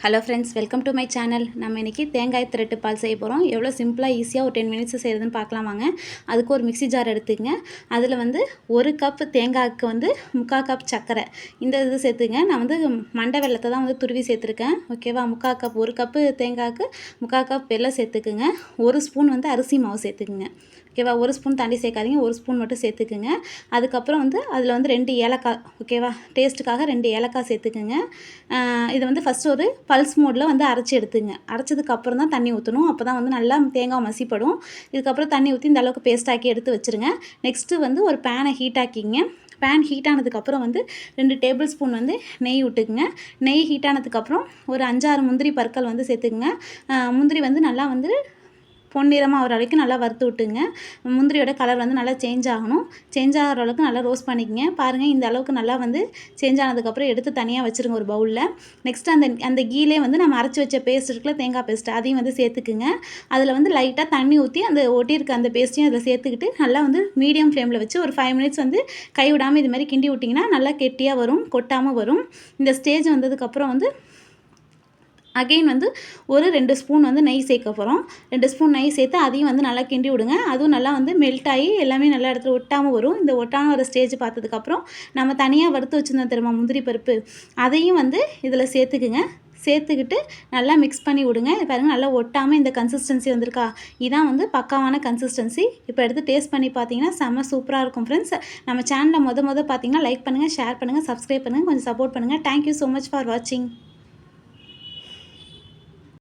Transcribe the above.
Hello friends, welcome to my channel. நம்ம இன்றைக்கி தேங்காய் திரட்டு பால் செய்ய போகிறோம். எவ்வளோ சிம்பிளாக ஈஸியாக ஒரு 10 மினிட்ஸ் செய்கிறதுன்னு பார்க்கலாம் வாங்க. அதுக்கு ஒரு மிக்ஸி ஜார் எடுத்துக்கங்க. அதில் வந்து 1 கப் தேங்காய்க்கு வந்து 3/4 கப் சர்க்கரை இந்த இது சேர்த்துங்க. நான் வந்து மண்டை வெல்லத்தை தான் வந்து துருவி சேர்த்துருக்கேன். ஓகேவா? 3/4 கப் 1 கப்பு தேங்காய்க்கு 3/4 கப் வெல்லம் சேர்த்துக்குங்க. 1 ஸ்பூன் வந்து அரிசி மாவு சேர்த்துக்குங்க. ஓகேவா? 1 ஸ்பூன் தாண்டி சேர்க்காதீங்க, 1 ஸ்பூன் மட்டும் சேர்த்துக்குங்க. அதுக்கப்புறம் வந்து அதில் வந்து 2 ஏலக்காய், ஓகேவா? டேஸ்ட்டுக்காக 2 ஏலக்காய் சேர்த்துக்குங்க. இதை வந்து ஃபஸ்ட்டு ஒரு பல்ஸ் மோடில் வந்து அரைச்சி எடுத்துங்க. அரைச்சதுக்கப்புறம் தான் தண்ணி ஊற்றணும். அப்போ தான் வந்து நல்லா தேங்காய் மசிப்படும். இதுக்கப்புறம் தண்ணி ஊற்றி இந்த அளவுக்கு பேஸ்ட் ஆக்கி எடுத்து வச்சுருங்க. நெக்ஸ்ட்டு வந்து ஒரு பேனை ஹீட் ஆக்கிங்க. பேன் ஹீட் ஆனதுக்கப்புறம் வந்து 2 டேபிள் ஸ்பூன் வந்து நெய் விட்டுக்குங்க. நெய் ஹீட் ஆனதுக்கப்புறம் ஒரு 5-6 முந்திரி பற்கள் வந்து சேர்த்துக்குங்க. முந்திரி வந்து நல்லா வந்து பொன்னிறமாக ஆகிற வரைக்கும் நல்லா வறுத்து விட்டுங்க. முந்திரியோட கலர் வந்து நல்லா சேஞ்ச் ஆகணும். சேஞ்ச் ஆகிற அளவுக்கு நல்லா ரோஸ்ட் பண்ணிக்கங்க. பாருங்கள், இந்த அளவுக்கு நல்லா வந்து சேஞ்ச் ஆனதுக்கப்புறம் எடுத்து தனியாக வச்சுருங்க ஒரு பவுலில். நெக்ஸ்ட்டு அந்த கீலே வந்து நம்ம அரைச்சி வச்ச பேஸ்ட் இருக்குல்ல, தேங்காய் பேஸ்ட், அதையும் வந்து சேர்த்துக்குங்க. அதில் வந்து லைட்டாக தண்ணி ஊற்றி அந்த ஒட்டியிருக்க அந்த பேஸ்ட்டையும் அதில் சேர்த்துக்கிட்டு நல்லா வந்து மீடியம் ஃப்ளேமில் வச்சு ஒரு 5 மினிட்ஸ் வந்து கைவிடாமல் இது மாதிரி கிண்டி விட்டிங்கன்னா நல்லா கெட்டியாக வரும், கொட்டாமல் வரும். இந்த ஸ்டேஜ் வந்ததுக்கப்புறம் வந்து அகெயின் வந்து ஒரு 2 ஸ்பூன் வந்து நெய் சேர்க்க போகிறோம். 2 ஸ்பூன் நெய் சேர்த்து அதையும் வந்து நல்லா கிண்டி விடுங்க. அதுவும் நல்லா வந்து மெல்ட் ஆகி எல்லாமே நல்லா இடத்துல ஒட்டாமல் வரும். இந்த ஒட்டாமல் வர ஸ்டேஜ் பார்த்ததுக்கப்புறம் நம்ம தனியாக வறுத்து வச்சுருந்தோம் தெரியுமா முந்திரி பருப்பு, அதையும் வந்து இதில் சேர்த்துக்குங்க. சேர்த்துக்கிட்டு நல்லா மிக்ஸ் பண்ணி விடுங்க. பாருங்கள், நல்லா ஒட்டாமல் இந்த கன்சிஸ்டன்சி வந்திருக்கா? இதான் வந்து பக்காவான கன்சிஸ்டன்சி. இப்போ எடுத்து டேஸ்ட் பண்ணி பார்த்தீங்கன்னா செம்ம சூப்பராக இருக்கும் ஃப்ரெண்ட்ஸ். நம்ம சேனலில் மொதல் பார்த்தீங்கன்னா லைக் பண்ணுங்கள், ஷேர் பண்ணுங்கள், சப்ஸ்கிரைப் பண்ணுங்கள், கொஞ்சம் சப்போர்ட் பண்ணுங்கள். தேங்க்யூ ஸோ மச் ஃபார் வாட்சிங்.